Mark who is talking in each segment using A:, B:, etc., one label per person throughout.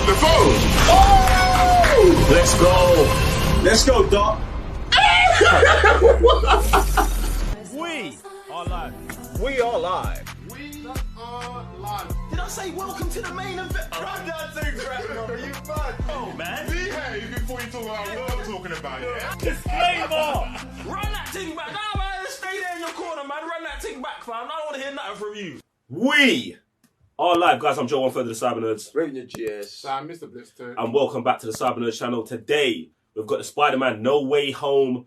A: on the phone.
B: Oh!
C: Let's go.
B: Let's go, Doc.
C: We are live.
B: We are live.
A: We are live.
C: Did I say welcome to the main event?
A: I'm not saying crap, brother. You mad?
C: Oh, man.
A: Behave before you talk about what I'm talking about, yeah?
C: Disclaimer. Run that thing back. Nah, man. Stay there in your corner, man. Run that thing back, fam. I don't want to hear nothing from you. We are live, guys. I'm Joe, one third of the Cyber Nerds.
B: Revenue GS.
A: Sam, Mr. Blister.
C: And welcome back to the Cyber Nerds channel. Today, we've got the Spider-Man No Way Home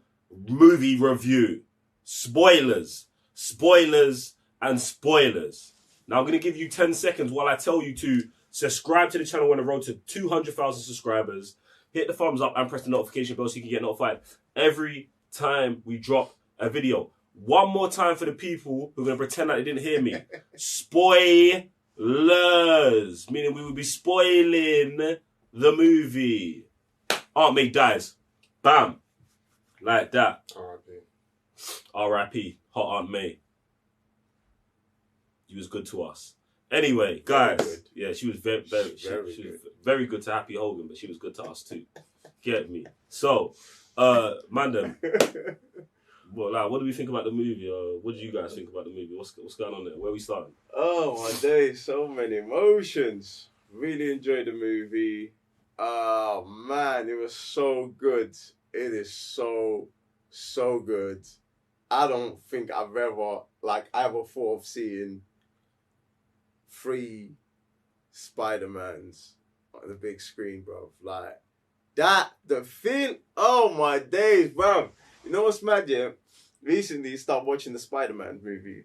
C: movie review. Spoilers, and spoilers. Now, I'm going to give you 10 seconds while I tell you to subscribe to the channel when the road to 200,000 subscribers. Hit the thumbs up and press the notification bell so you can get notified every time we drop a video. One more time for the people who are going to pretend like they didn't hear me. Spoilers. Meaning we will be spoiling the movie. Aunt May dies. Bam. Like that.
A: R.I.P.
C: R.I.P. Hot Aunt May. She was good to us. Anyway, guys. Yeah, she was very good to Happy Hogan, but she was good to us too. Get me? So, Mandem. Well, what do we think about the movie? What do you guys think about the movie? What's going on there? Where are we starting?
B: Oh my days, so many emotions. Really enjoyed the movie. Oh man, it was so good. It is so good. I don't think I've ever thought of seeing 3 Spider-Mans on the big screen, bro. Like that, the thing. Oh my days, bro. You know what's mad, yeah? Recently, started watching the Spider-Man movie.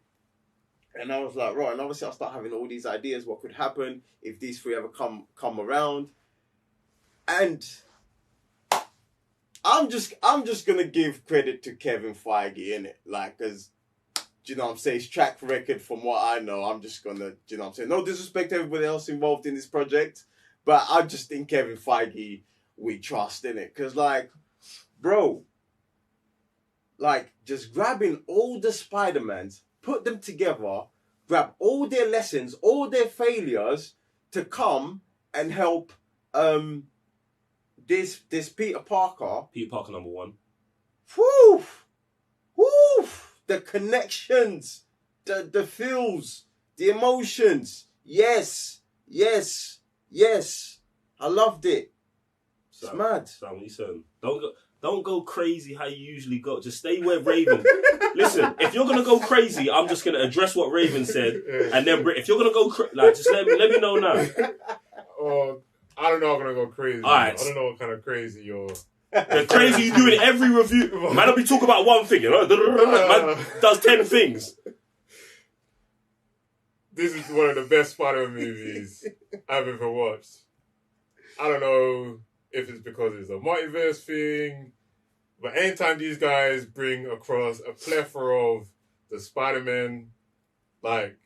B: And I was like, right, and obviously I start having all these ideas, what could happen if these 3 ever come around. And I'm just gonna give credit to Kevin Feige, innit? Like, cause, you know what I'm saying, his track record from what I know, I'm just gonna, you know what I'm saying, no disrespect to everybody else involved in this project, but I just think Kevin Feige, we trust, innit? Cause like, bro, like, just grabbing all the Spider-Mans, put them together, grab all their lessons, all their failures to come and help this Peter Parker.
C: Peter Parker number 1.
B: Whoo! Whoo! The connections, the feels, the emotions. Yes. I loved it. It's mad.
C: Sam, listen. Don't go crazy how you usually go. Just stay where Raven. Listen, if you're gonna go crazy, I'm just gonna address what Raven said, and then if you're gonna go just let me know now.
A: I don't know if I'm gonna go crazy.
C: All right.
A: I don't know what kind of crazy you're.
C: The crazy you do in every review. Man, I'll be talking about one thing, you know. Man does 10 things.
A: This is one of the best Spider-Man movies I've ever watched. I don't know if it's because it's a multiverse thing, but anytime these guys bring across a plethora of the Spider-Man, like,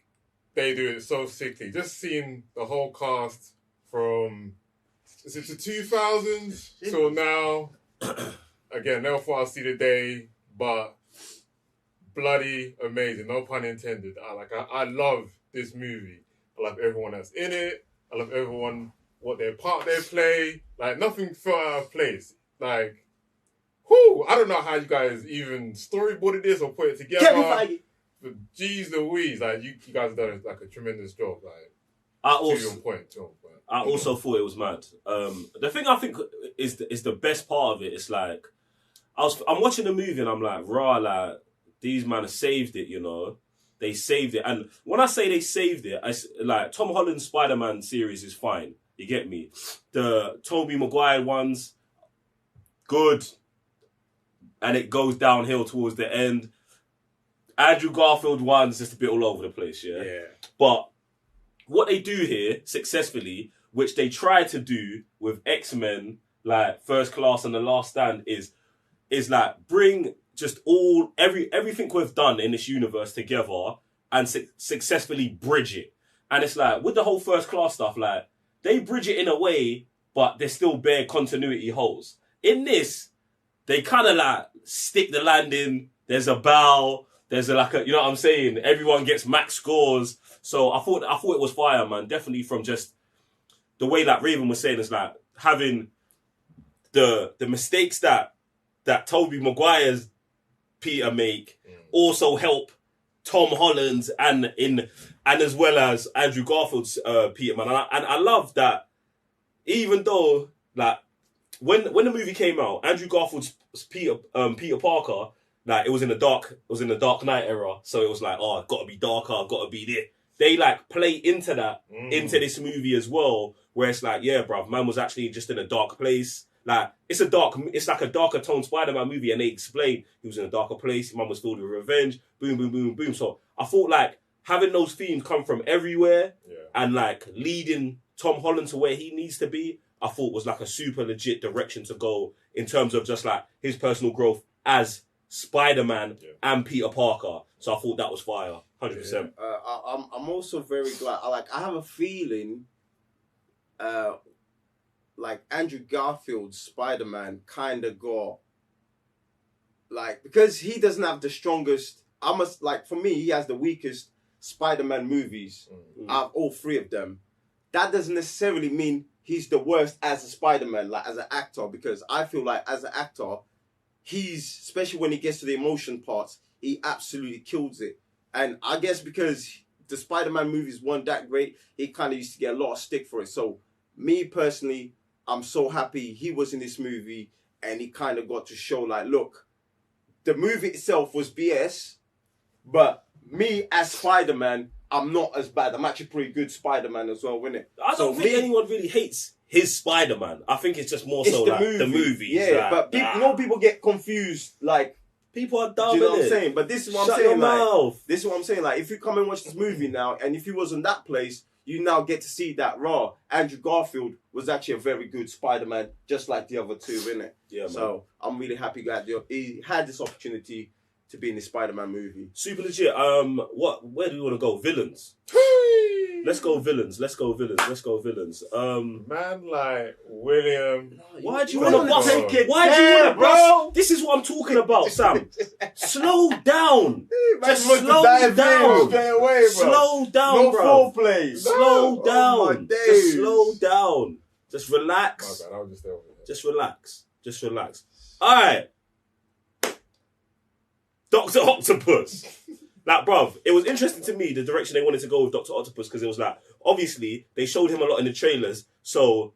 A: they do it so sickly. Just seeing the whole cast from, is it the 2000s till now? Again, never thought I'd see the day, but bloody amazing. No pun intended. I love this movie. I love everyone that's in it. I love everyone, what their part they play. Like, nothing felt out of place. Like, I don't know how you guys even storyboarded this or put it together.
B: Kevin Feige.
A: But geez Louise, like, you guys have done like a tremendous job. Like, to your point.
C: I also thought it was mad. The thing I think is the best part of it is like, I'm watching the movie and I'm like, like, these man have saved it, you know. They saved it. And when I say they saved it, like, Tom Holland's Spider-Man series is fine. You get me? The Tobey Maguire ones, good. And it goes downhill towards the end. Andrew Garfield one's just a bit all over the place, yeah? But what they do here, successfully, which they try to do with X-Men, like First Class and The Last Stand, is like, bring just everything we've done in this universe together and successfully bridge it. And it's like, with the whole First Class stuff, like, they bridge it in a way, but there's still bare continuity holes. In this, they kind of like stick the landing. There's a bow. There's you know what I'm saying? Everyone gets max scores. So I thought it was fire, man. Definitely from just the way that Raven was saying is like having the mistakes that Tobey Maguire's Peter make also help Tom Holland's and as well as Andrew Garfield's Peter, man. And I love that even though like when the movie came out, Andrew Garfield's Peter Parker, like it was in the Dark Knight era, so it was like, oh, I've got to be darker, I've got to be this. They like play into that into this movie as well, where it's like, yeah, bruv, man was actually just in a dark place. Like it's like a darker tone Spider-Man movie, and they explain he was in a darker place. His man was filled with revenge. Boom, boom, boom, boom. So I thought like having those themes come from everywhere and like leading Tom Holland to where he needs to be, I thought was like a super legit direction to go in terms of just like his personal growth as Spider-Man and Peter Parker. So I thought that was fire, 100%.
B: I'm also very glad. I have a feeling, like Andrew Garfield's Spider-Man kind of got like, because he doesn't have the strongest. For me, he has the weakest Spider-Man movies out of all three of them. That doesn't necessarily mean he's the worst as a Spider-Man, like as an actor, because I feel like as an actor, he's, especially when he gets to the emotion parts, he absolutely kills it. And I guess because the Spider-Man movies weren't that great, he kind of used to get a lot of stick for it. So me personally, I'm so happy he was in this movie and he kind of got to show like, look, the movie itself was BS, but me as Spider-Man, I'm not as bad. I'm actually pretty good Spider-Man as well, innit?
C: I don't think anyone really hates his Spider-Man. I think it's just more so
B: the
C: like
B: movie.
C: the movies.
B: Yeah,
C: like,
B: but people get confused. Like,
C: people are dumb.
B: do you know what I'm saying? But this is what I'm saying.
C: Mouth.
B: This is what I'm saying. Like, if you come and watch this movie now, and if he was in that place, you now get to see that raw. Andrew Garfield was actually a very good Spider-Man, just like the other two, innit? Yeah, man. So I'm really happy that he had this opportunity to be in the Spider-Man movie.
C: Super legit. Where do we want to go? Villains. Let's go villains.
A: Man like William.
C: Why do you want to bust it? Why do you want to bust? This is what I'm talking about, Sam. Slow down. Just slow down. Slow down, bro.
B: Foreplay.
C: Slow down. Just slow down. Just relax.
A: My bad, I was just there over there.
C: Just relax. All right. Dr. Octopus. Like, bruv, it was interesting to me the direction they wanted to go with Dr. Octopus, because it was like, obviously, they showed him a lot in the trailers, so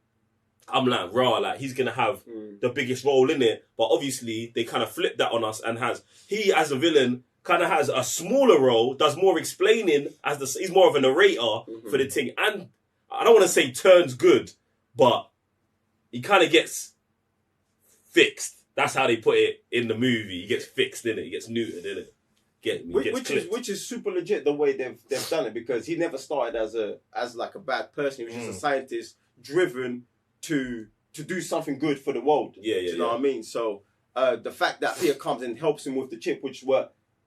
C: I'm like, raw, like, he's going to have the biggest role in it, but obviously, they kind of flipped that on us and he, as a villain, kind of has a smaller role, does more explaining, he's more of a narrator for the thing, and I don't want to say turns good, but he kind of gets fixed. That's how they put it in the movie. He gets fixed in it. He gets neutered in it.
B: Which is super legit the way they've done it, because he never started as like a bad person. He was just a scientist driven to do something good for the world.
C: Yeah,
B: you know what I mean? So the fact that Peter comes and helps him with the chip, which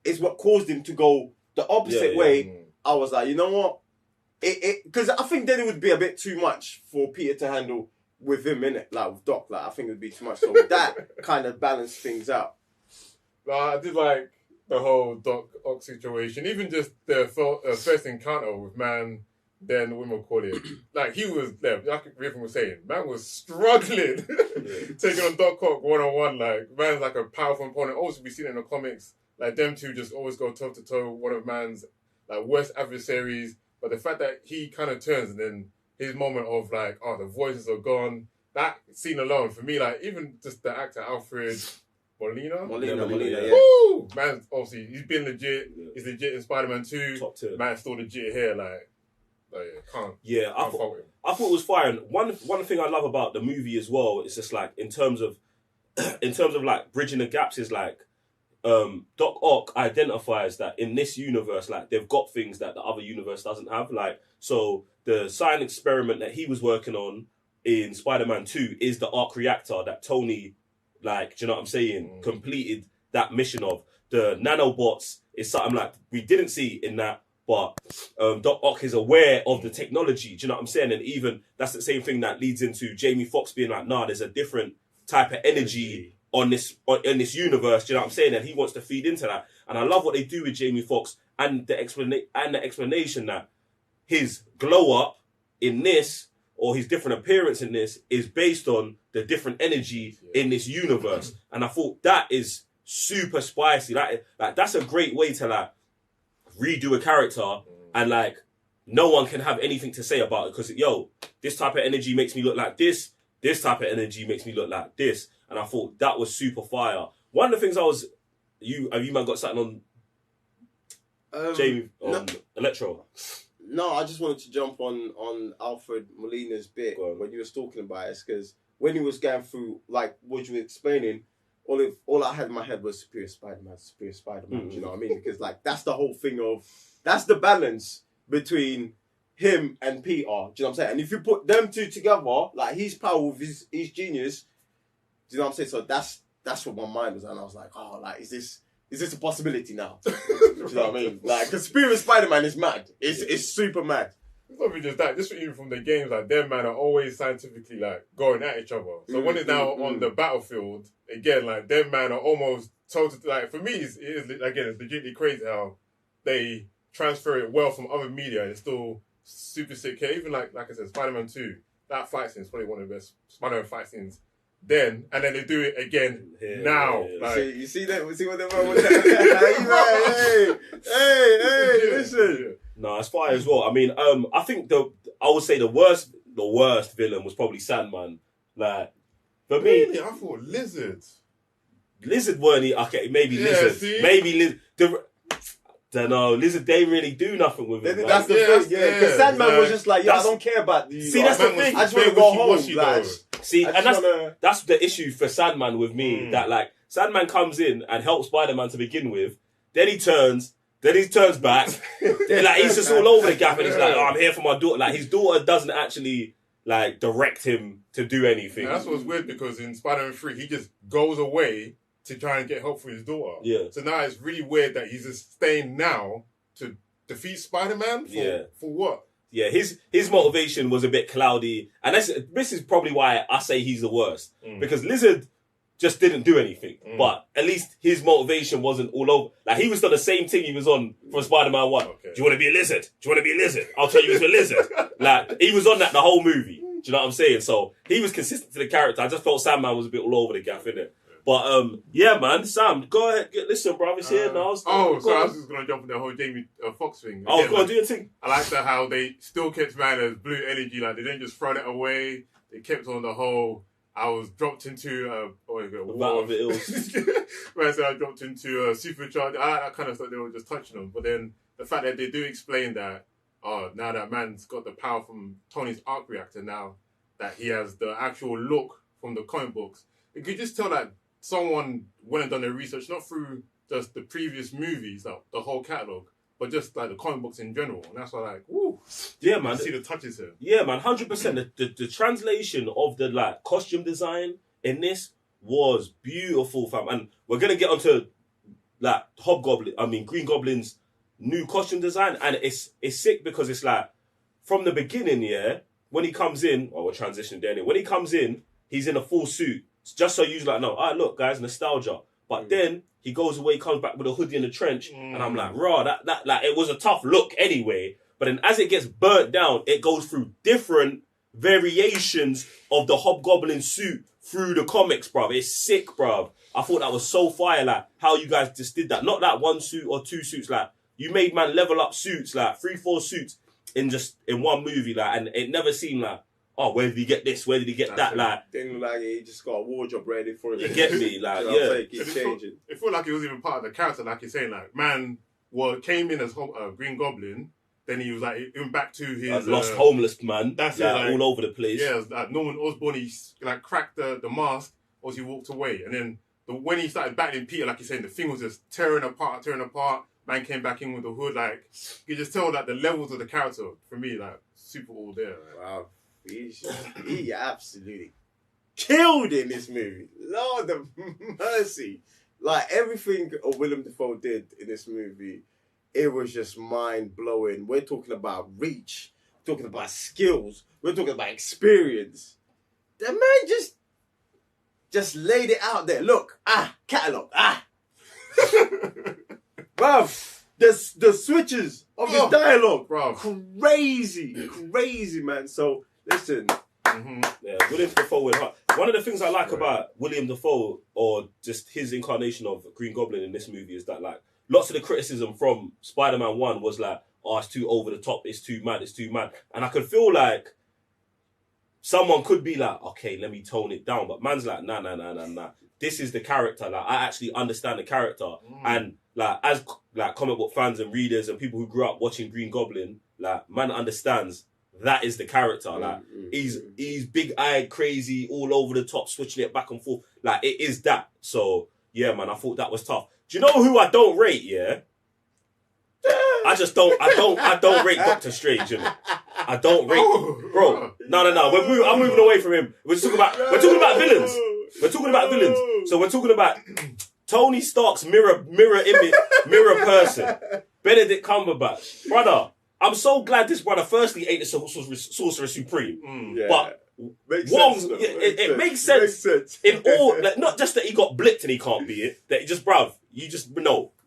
B: is what caused him to go the opposite way. I was like, you know what? Because I think then it would be a bit too much for Peter to handle with him in it, like with Doc. Like I think it would be too much. So that kind of balanced things out.
A: I did like the whole Doc Ock situation, even just the first encounter with man, then what we call it. Like he was there, like Riven was saying, man was struggling taking on Doc Ock one-on-one. Like man's like a powerful opponent. Also, we seen it in the comics. Like them two just always go toe to toe. One of man's like worst adversaries. But the fact that he kind of turns and then his moment of like, oh, the voices are gone. That scene alone for me, like even just the actor Alfred. Molina,
B: yeah.
A: Woo! Man, obviously, he's been legit. Yeah. He's legit in Spider-Man 2.
C: Top tier.
A: Man's still legit here. Can't.
C: I thought it was fire. And one thing I love about the movie as well is just like in terms of like bridging the gaps is like Doc Ock identifies that in this universe, like they've got things that the other universe doesn't have. Like so, the science experiment that he was working on in Spider-Man 2 is the arc reactor that Tony. Like, do you know what I'm saying? Completed that mission of the nanobots is something like we didn't see in that, but Doc Ock is aware of the technology. Do you know what I'm saying? And even that's the same thing that leads into Jamie Foxx being like, nah, there's a different type of energy in this universe. Do you know what I'm saying? And he wants to feed into that. And I love what they do with Jamie Foxx and the explanation that his glow up in this or his different appearance in this is based on the different energy in this universe. And I thought that is super spicy. Like that's a great way to like redo a character and like no one can have anything to say about it because this type of energy makes me look like this. This type of energy makes me look like this. And I thought that was super fire. One of the things have you man got something on Jamie on Electro?
B: No, I just wanted to jump on Alfred Molina's bit when you was talking about it, because when he was going through like what you were explaining, all I had in my head was Superior Spider-Man. Do you know what I mean? Because like that's the whole thing that's the balance between him and Peter. Do you know what I'm saying? And if you put them two together, like his power with his genius, do you know what I'm saying? So that's what my mind was, and I was like, oh, like is this a possibility now? Do you know what I mean? Like, because Superior Spider-Man is mad. It's super mad.
A: It's not even just that. Just even from the games, like them man are always scientifically like going at each other. So when it's now on the battlefield, again, like them man are almost total. Like for me, it is again, it's legitimately crazy how they transfer it well from other media and it's still super sick. Even like I said, Spider-Man 2, that fight scene is probably one of the best Spider-Man fight scenes. Then and then they do it again now. Yeah. Like,
B: you see that? See what they're with that? Hey, listen.
C: No, it's fire as well. I mean, I think I would say the worst villain was probably Sandman. Like, for me,
A: really, I thought Lizard.
C: Lizard weren't okay. Maybe Lizard.
A: See?
C: Maybe Lizard. Don't know. Lizard, they really do nothing with it.
B: That's the thing. Yeah, because Sandman was just like, I don't care about you.
C: See, that's the thing.
B: I just want to go home, lads.
C: See, and that's the issue for Sandman with me. That like Sandman comes in and helps Spider-Man to begin with, then he turns back. Like he's just all over the gap, and he's like, "Oh, I'm here for my daughter." Like his daughter doesn't actually like direct him to do anything.
A: And that's what's weird because in Spider-Man 3, he just goes away to try and get help for his daughter.
C: Yeah.
A: So now it's really weird that he's just staying now to defeat Spider-Man for what?
C: Yeah, his motivation was a bit cloudy, and this is probably why I say he's the worst because Lizard just didn't do anything, but at least his motivation wasn't all over. Like he was on the same thing he was on for Spider-Man 1. Okay. Do you want to be a lizard? Do you want to be a lizard? I'll tell you it's a lizard. Like he was on that the whole movie. Do you know what I'm saying? So he was consistent to the character. I just felt Sandman was a bit all over the gaff, innit? But yeah, man, Sam, go ahead. Listen, bro, it's here now.
A: I was just gonna jump on the whole Jamie Foxx thing. Again,
C: go on, do your thing.
A: I like that how they still kept man as blue energy. Like they didn't just throw it away. They kept on the whole. I was dropped into
C: Battle of the Ills.
A: Where I said I dropped into supercharge. That kind of stuff. They were just touching on. But then the fact that they do explain that, now that man's got the power from Tony's arc reactor. Now that he has the actual look from the comic books, you could just tell that someone went and done their research, not through just the previous movies, like the whole catalogue, but just like the comic books in general. And that's why, like, woo.
C: Yeah, man.
A: You see the touches here.
C: Yeah, man, 100%. The translation of the like costume design in this was beautiful, fam. And we're gonna get onto like Green Goblin's new costume design, and it's sick because it's like from the beginning, yeah. When he comes in, we're transitioning there. When he comes in, he's in a full suit. Just so you like, no, look, guys, nostalgia. But then he goes away, comes back with a hoodie and a trench, and I'm like, that like it was a tough look anyway. But then as it gets burnt down, it goes through different variations of the Hobgoblin suit through the comics, bruv. It's sick, bruv. I thought that was so fire, like how you guys just did that. Not like one suit or two suits, like you made man level up suits, like 3-4 suits in one movie, like, and it never seemed like, oh, where did he get this? Where did he get that? Like,
B: didn't look like he just got a wardrobe ready for him.
C: You get me? Like, yeah.
B: Keep changing.
A: It felt like it was even part of the character, like you're saying, like, man, came in as Green Goblin, then he was like, he went back to his...
C: lost homeless man.
A: That's
C: like,
A: it. Like,
C: all over the place.
A: Yeah, like Norman Osborn, he like cracked the mask, or he walked away. And then when he started battling Peter, like you're saying, the thing was just tearing apart. Man came back in with the hood. Like, you just tell that the levels of the character, for me, like, super all there. Like.
B: Wow. He absolutely killed in this movie. Lord of mercy. Like, everything Willem Dafoe did in this movie, it was just mind-blowing. We're talking about reach. We're talking about skills. We're talking about experience. The man just laid it out there. Look, catalogue, Bruv, the switches of his dialogue,
A: bro,
B: crazy, man. So Listen.
C: Yeah, William Dafoe with heart. One of the things I like about William Dafoe, or just his incarnation of Green Goblin in this movie, is that like lots of the criticism from Spider-Man 1 was like, oh, it's too over the top, it's too mad. And I could feel like someone could be like, okay, let me tone it down. But man's like, nah. This is the character. Like, I actually understand the character. And like, as like comic book fans and readers and people who grew up watching Green Goblin, like, man understands that is the character. Like, he's big-eyed, crazy, all over the top, switching it back and forth. Like, it is that. So, yeah, man, I thought that was tough. Do you know who I don't rate, yeah? I don't rate Doctor Strange, you know? I don't rate... Bro, no. I'm moving away from him. We're talking about villains. We're talking about villains. So we're talking about Tony Stark's mirror person. Benedict Cumberbatch. Brother, I'm so glad this brother firstly ate the Sorcerer Supreme. But Wong's, it makes sense. In all, like, not just that he got blipped and he can't be it, that he just, bruv,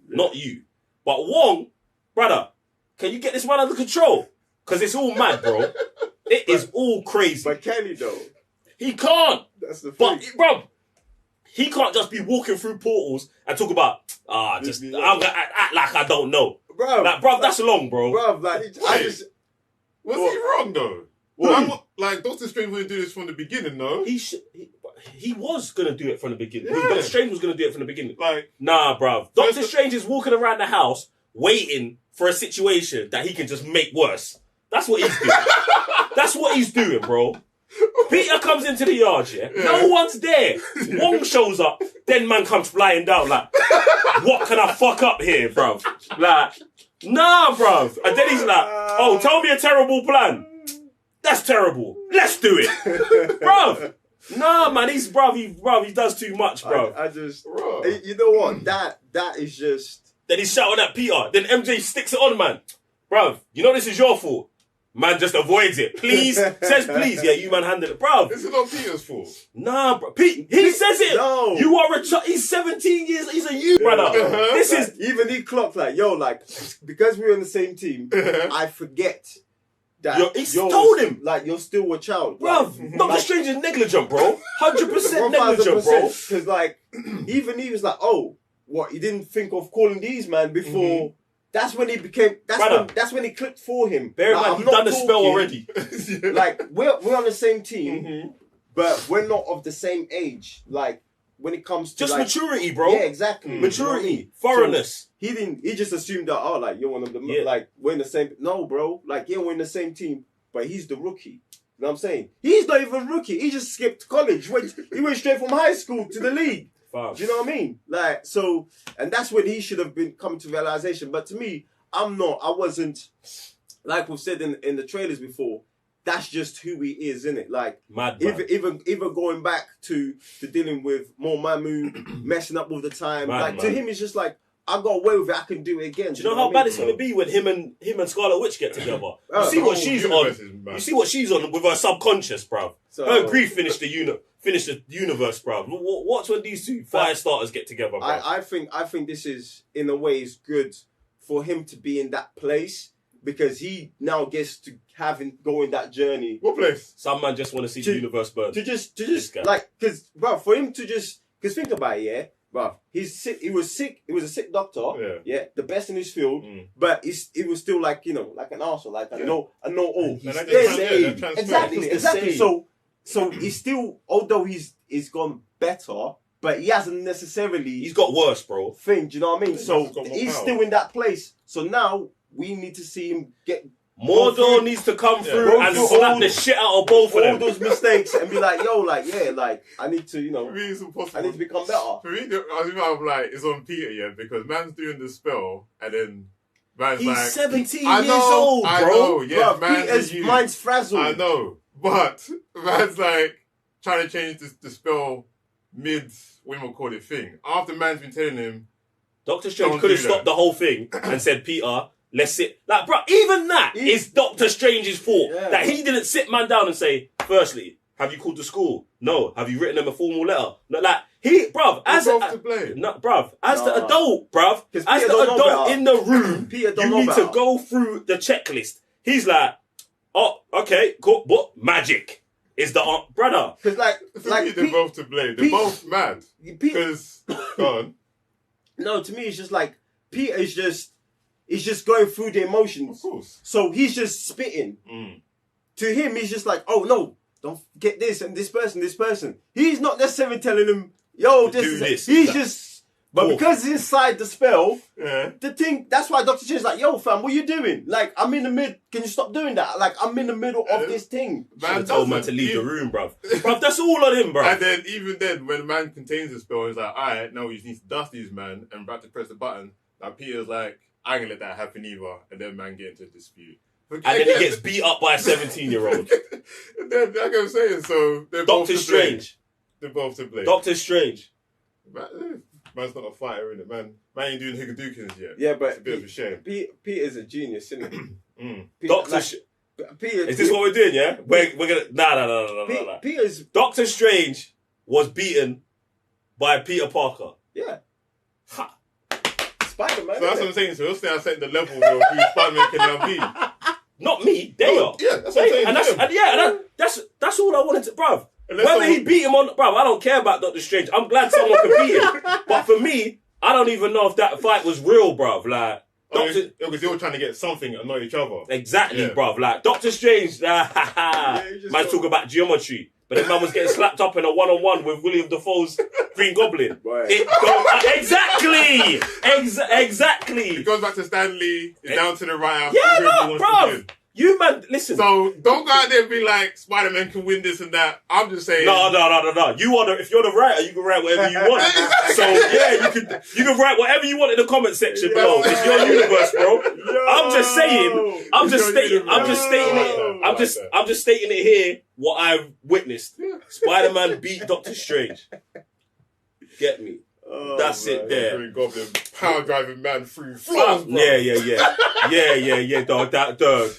C: not you. But Wong, brother, can you get this man under control? Because it's all mad, bro. It is all crazy.
B: But can he though?
C: He can't.
B: That's the thing.
C: But, bro, he can't just be walking through portals and talk about, I'm going to act like I don't know.
B: Bro,
C: like, bro, that's long, bro.
B: Bro, like, was
A: he wrong though? Like, Doctor Strange wouldn't do this from the beginning, no?
C: He was gonna do it from the beginning. Yeah. Doctor Strange was gonna do it from the beginning.
A: Like,
C: nah, bruv. Doctor Strange is walking around the house waiting for a situation that he can just make worse. That's what he's doing. That's what he's doing, bro. Peter comes into the yard, yeah? No one's there. Wong shows up, then man comes flying down like, what can I fuck up here, bruv? Like, nah, bruv. And then he's like, oh, tell me a terrible plan. That's terrible. Let's do it. Bruv. Nah, man, he does too much, bruv.
B: I just, you know what? That is just...
C: Then he's shouting at Peter. Then MJ sticks it on, man. Bruv, you know this is your fault. Man just avoids it. Please, says please. Yeah, you man handle it. Bruv.
A: Is it not Peter's fault?
C: Nah, bro. He says it.
B: No.
C: You are he's 17 years. He's a youth, brother. This is...
B: Even he clocked like, yo, like, because we're on the same team, I forget that
C: he told him.
B: Like, you're still a child.
C: Bruv, Doctor Strange is negligent, bro. 100% negligent, bro.
B: Because, like, even he was like, oh, what, he didn't think of calling these man before... That's when he became. That's when he clicked for him.
C: Bear in mind, he's done the spell already.
B: Like we're on the same team, but we're not of the same age. Like when it comes to
C: just
B: like,
C: maturity, bro.
B: Yeah, exactly.
C: Maturity, thoroughness.
B: So he just assumed that like you're one of them. Yeah. Like we're in the same. No, bro. Like we're in the same team, but he's the rookie. You know what I'm saying? He's not even a rookie. He just skipped college. He went straight from high school to the league. Do you know what I mean? Like, so, and that's when he should have been coming to realization. But to me, I wasn't, like we've said in the trailers before, that's just who he is, isn't it? Like,
C: mad,
B: even going back to dealing with more Mamu, messing up all the time. To him, it's just like, I got away with it, I can do it again.
C: Do you know how bad it's going to be when him and Scarlet Witch get together? You see what she's on. You see what she's on with her subconscious, bruv. So, her grief finished the universe, bruv. Watch when these two fire starters get together, bruv.
B: I think this is, in a way, is good for him to be in that place because he now gets to go in that journey.
A: What place?
C: Some man just want to see the universe burn.
B: To just like, because, bruv, for him to just, because think about it, yeah? Bruv, he's sick. He was sick. He was a sick doctor. Yeah, the best in his field. But he was still like like an arsehole, like a know all. Exactly. So he's still, although he's gone better, but he hasn't necessarily.
C: He's got worse, bro.
B: Do you know what I mean? So he's still in that place. So now we need to see him get.
C: Mordor needs to come through and slap the shit out of both of them.
B: All those mistakes and be like, yo, like, yeah, like, I need to,
A: For me, it's impossible.
B: I need to become better.
A: For me, I'm like, it's on Peter, yeah, because man's doing the spell and then man's
C: he's
A: like...
C: 17 years old, bro.
A: I know, yeah,
B: Peter's mind's frazzled.
A: I know, but man's like trying to change the spell mid, what do you call it, thing. After man's been telling him...
C: Doctor Strange could have stopped the whole thing and said, Peter... Let's sit. Like, bro, even that is Doctor Strange's fault. Yeah, that he didn't sit man down and say, firstly, have you called the school? No. Have you written them a formal letter? No, like, as the adult, bruv, as the adult in the room, you need to go through the checklist. He's like, Oh, okay, cool. But magic is the brother.
B: Because
A: For me, they're both to blame. They're both mad. Because, go on.
B: No, to me, it's just like Peter is just going through the emotions.
A: Of course.
B: So he's just spitting.
A: Mm.
B: To him, he's just like, oh no, don't get this and this person. He's not necessarily telling him, yo, this. He's just. But because it's inside the spell, the thing, that's why Dr. Strange's like, yo, fam, what you doing? Like, I'm in the mid. Can you stop doing that? Like, I'm in the middle of this thing.
C: Man told man to leave the room, bruv. Bruv, that's all on him, bruv.
A: And then, even then, when man contains the spell, he's like, alright, now we just need to dust these, man, and about to press the button. Now Peter's like, I ain't gonna let that happen either. And then man get into a dispute.
C: And then he gets beat up by a 17-year-old.
A: And then, like I'm saying, so they're both
C: Doctor Strange.
A: They're both to blame.
C: Doctor Strange.
A: Man's not a fighter, innit, man? Man ain't doing Higadookins yet.
B: Yeah, but
A: it's a bit of a shame.
B: Peter's a genius, isn't he?
C: Peter, is this what we're doing, yeah? We're gonna... Nah.
B: Peter's...
C: Doctor Strange was beaten by Peter Parker.
B: Yeah. Ha. Spider-Man.
A: So that's what I'm saying. So he'll stay setting the level of who Spider-Man can now be.
C: Not me. They are.
A: Yeah, that's what I'm saying.
C: That's all I wanted to... Bruv. Whether he beat him on... Bruv, I don't care about Doctor Strange. I'm glad someone could beat him. But for me, I don't even know if that fight was real, bruv. Like...
A: Because they were trying to get something and annoy each other.
C: Exactly, bruv. Like, Doctor Strange, man talk about geometry. But then man was getting slapped up in a one-on-one with William Dafoe's Green Goblin.
B: Right.
C: Exactly.
A: It goes back to Stanley. It's down to the writer.
C: Yeah, no, bruv. You man, listen.
A: So don't go out there and be like Spider-Man can win this and that. I'm just saying.
C: No. If you're the writer, you can write whatever you want. So yeah, you can write whatever you want in the comment section below. It's your universe, bro. I'm just saying. I'm just stating it here. What I've witnessed. Spider-Man beat Doctor Strange. Get me.
B: Oh,
C: that's man. It there.
A: Green Goblin power driving man through floors, bro.
C: Yeah.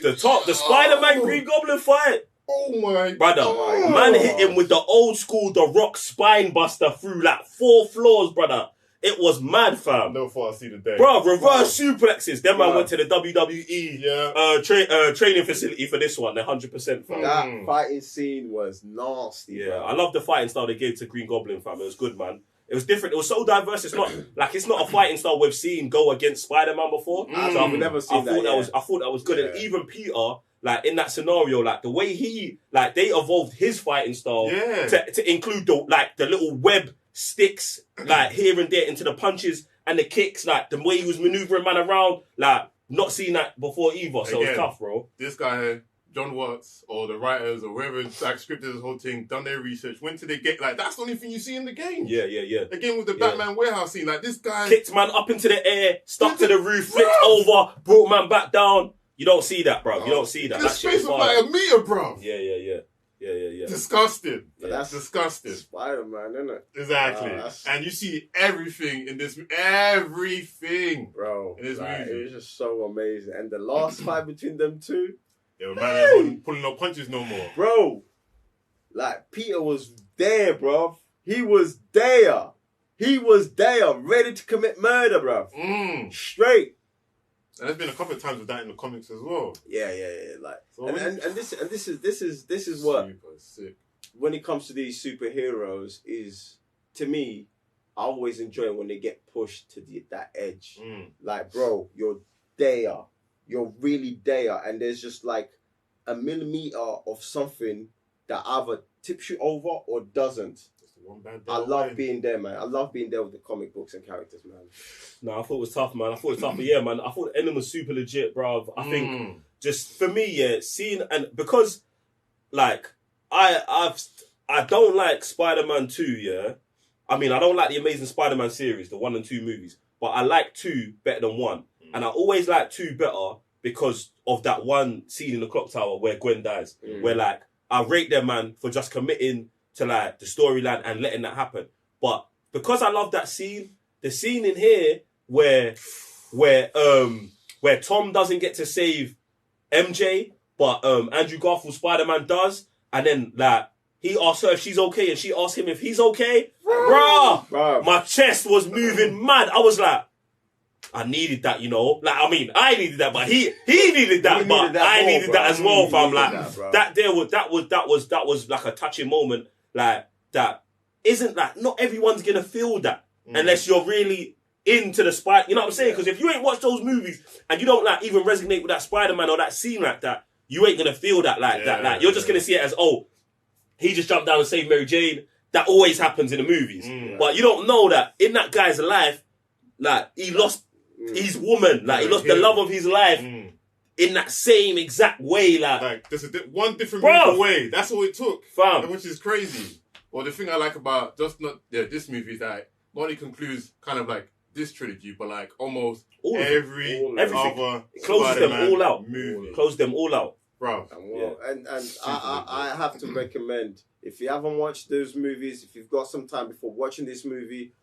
C: The Spider-Man Green Goblin fight.
A: Oh my
C: brother.
A: God.
C: Man hit him with the old school The Rock spine buster through like 4 floors, brother. It was mad, fam.
A: No thought I'd see the day.
C: Bro, reverse suplexes. Then man went to the WWE training facility for this one. They're 100%, fam.
B: That fighting scene was nasty.
C: Yeah,
B: bro.
C: I love the fighting style they gave to Green Goblin, fam. It was good, man. It was different. It was so diverse. It's not a fighting style we've seen go against Spider-Man before. So
B: I've never seen that.
C: I thought that was good. And even Peter, like in that scenario, like the way they evolved his fighting style to include the little web sticks, like here and there into the punches and the kicks, like the way he was maneuvering man around, like not seen that before either. So it's tough, bro.
A: This guy, John Watts, or the writers, or whoever scripted this whole thing, done their research, went to the game. Like, that's the only thing you see in the game.
C: Yeah.
A: The game with the Batman warehouse scene. Like, this guy
C: kicked man up into the air, stuck to the roof, flipped over, brought man back down. You don't see that, bro. You don't see that.
A: The space was like a meter, bro.
C: Yeah.
A: Disgusting.
B: Yeah. That's
A: disgusting.
B: Spider-Man, isn't it?
A: Exactly. And you see everything in this, everything,
B: bro.
A: In this movie.
B: It was just so amazing. And the last fight between them two.
A: Yeah, man, ain't pulling no punches no more.
B: Bro, like, Peter was there, bro. He was there. Ready to commit murder, bro. Straight.
A: And there's been a couple of times with that in the comics as well.
B: Yeah. Like,
A: so
B: this is what
A: super sick.
B: When it comes to these superheroes is, to me, I always enjoy when they get pushed to that edge. Like, bro, you're there. You're really there, and there's just like a millimeter of something that either tips you over or doesn't. I love being there, man. I love being there with the comic books and characters, man.
C: No, I thought it was tough, man. But yeah, man, I thought the ending was super legit, bruv. I think just for me, seeing, and because like I don't like Spider-Man 2, yeah. I mean, I don't like the Amazing Spider-Man series, the 1 and 2 movies, but I like 2 better than 1. And I always like 2 better because of that one scene in the clock tower where Gwen dies. Where like I rate them, man, for just committing to like the storyline and letting that happen. But because I love that scene, the scene in here where Tom doesn't get to save MJ, but Andrew Garfield Spider-Man does, and then like he asks her if she's okay, and she asks him if he's okay. Bruh, my chest was moving mad. I was like, I needed that, you know. Like, I mean, I needed that, but he needed that, but I needed that as well, fam. Like, that was like a touching moment. Like, that isn't like, not everyone's gonna feel that unless you're really into the Spider. You know what I'm saying? Because if you ain't watched those movies and you don't like even resonate with that Spider-Man or that scene like that, you ain't gonna feel that like that. Like, you're just gonna see it as, oh, he just jumped down and saved Mary Jane. That always happens in the movies. But you don't know that in that guy's life, like, he lost his woman, like, he lost the love of his life in that same exact way. Like
A: there's one different move away. That's all it took,
C: fam.
A: Which is crazy. Well, the thing I like about this movie is that not only concludes kind of like this trilogy, but like almost every other
C: closes them all out.
A: Movie.
C: Close them all out,
A: bro.
B: And I have to recommend, if you haven't watched those movies, if you've got some time before watching this movie,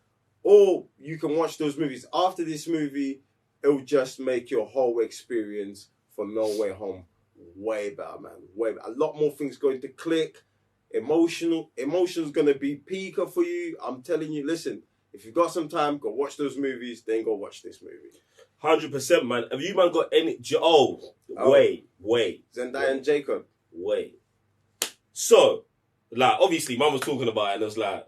B: or you can watch those movies after this movie, it'll just make your whole experience for No Way Home way better, man. Way better. A lot more things going to click. Emotion's going to be peaker for you. I'm telling you, listen, if you've got some time, go watch those movies, then go watch this movie.
C: 100%, man. Have you, man, got any... Wait.
B: Zendaya and Jacob.
C: Wait. So, like, obviously, man was talking about it, and it was like,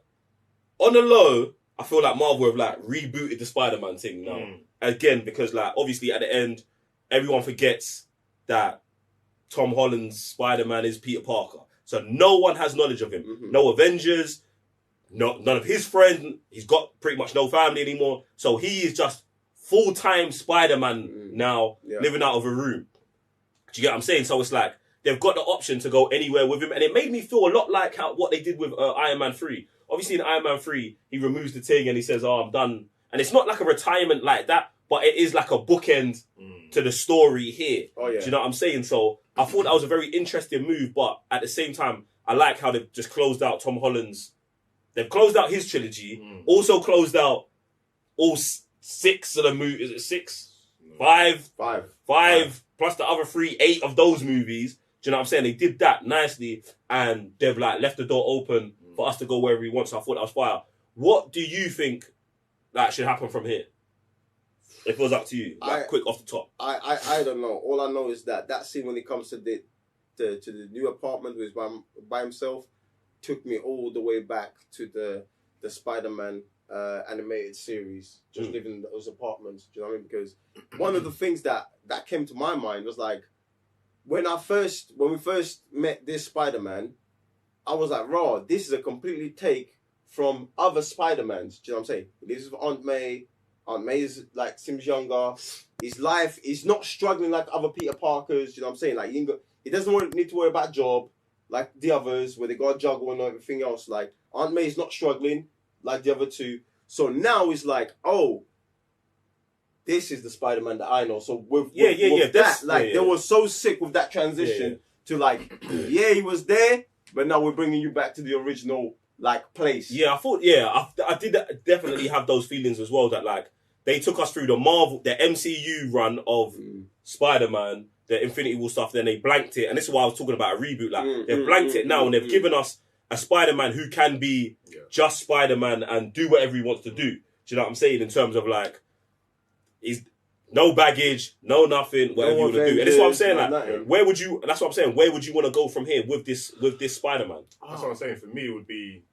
C: on the low, I feel like Marvel have, like, rebooted the Spider-Man thing now. Again, because, like, obviously, at the end, everyone forgets that Tom Holland's Spider-Man is Peter Parker. So no one has knowledge of him. No Avengers, none of his friends. He's got pretty much no family anymore. So he is just full-time Spider-Man now, living out of a room. Do you get what I'm saying? So it's like, they've got the option to go anywhere with him. And it made me feel a lot like what they did with Iron Man 3. Obviously, in Iron Man 3, he removes the thing and he says, oh, I'm done. And it's not like a retirement like that, but it is like a bookend to the story here. Oh, yeah. Do you know what I'm saying? So I thought that was a very interesting move, but at the same time, I like how they've just closed out Tom Holland's... They've closed out his trilogy, also closed out all 6 of the movies. Is it 6? 5? 5, plus the other 3, 8 of those movies. Do you know what I'm saying? They did that nicely, and they've like left the door open for us to go wherever we want. So I thought that was fire. What do you think that should happen from here? If it was up to you, quick off the top.
B: I don't know. All I know is that scene when it comes to the new apartment where he's by himself took me all the way back to the Spider-Man animated series, just living in those apartments. Do you know what I mean? Because one of the things that came to my mind was like, when we first met this Spider-Man, I was like, raw, this is a completely take from other Spider-Mans. Do you know what I'm saying? He lives with Aunt May. Aunt May is like, seems younger. His life is not struggling like other Peter Parkers. You know what I'm saying? Like, he doesn't need to worry about a job like the others where they got a juggle and everything else. Like, Aunt May is not struggling like the other two. So now it's like, oh, this is the Spider-Man that I know. So with that, they were so sick with that transition to like, he was there, but now we're bringing you back to the original like place.
C: Yeah, I thought, I did definitely have those feelings as well, that like they took us through the MCU run of Spider-Man, the Infinity War stuff, then they blanked it, and this is why I was talking about a reboot. Like they've blanked it now, and they've given us a Spider-Man who can be just Spider-Man and do whatever he wants to do. Do you know what I'm saying? In terms of like, he's no baggage, no nothing, whatever you want to do. And that's what I'm saying. Like, where would you? That's what I'm saying. Where would you want to go from here with this Spider-Man?
A: That's what I'm saying. For me, it would be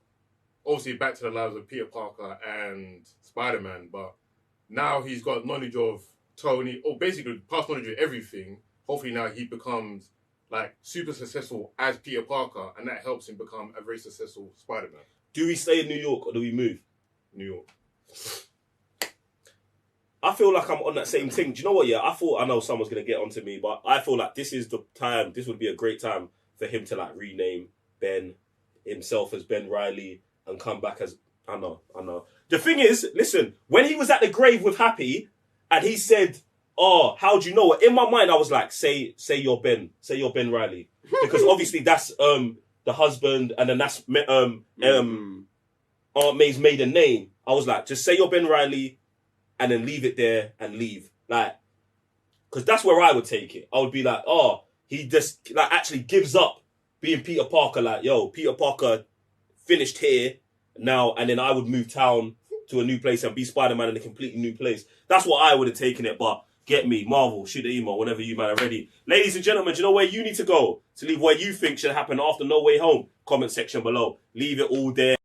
A: obviously back to the lives of Peter Parker and Spider-Man, but now he's got knowledge of Tony, or basically past knowledge of everything. Hopefully now he becomes like super successful as Peter Parker, and that helps him become a very successful Spider-Man.
C: Do we stay in New York or do we move?
A: New York.
C: I feel like I'm on that same thing. Do you know what? Yeah, I know someone's going to get onto me, but I feel like this is the time, this would be a great time for him to like rename himself as Ben Reilly and come back as, I know. The thing is, listen, when he was at the grave with Happy and he said, oh, how do you know it? In my mind, I was like, say you're Ben Reilly. Because obviously that's the husband, and then that's Aunt May's maiden name. I was like, just say you're Ben Reilly, and then leave it there and leave. Like, because that's where I would take it. I would be like, oh, he just like actually gives up being Peter Parker. Like, yo, Peter Parker finished here now, and then I would move town to a new place and be Spider-Man in a completely new place. That's what I would have taken it, but get me, Marvel, shoot the email whenever you man are ready. Ladies and gentlemen, do you know where you need to go to leave what you think should happen after No Way Home? Comment section below. Leave it all there.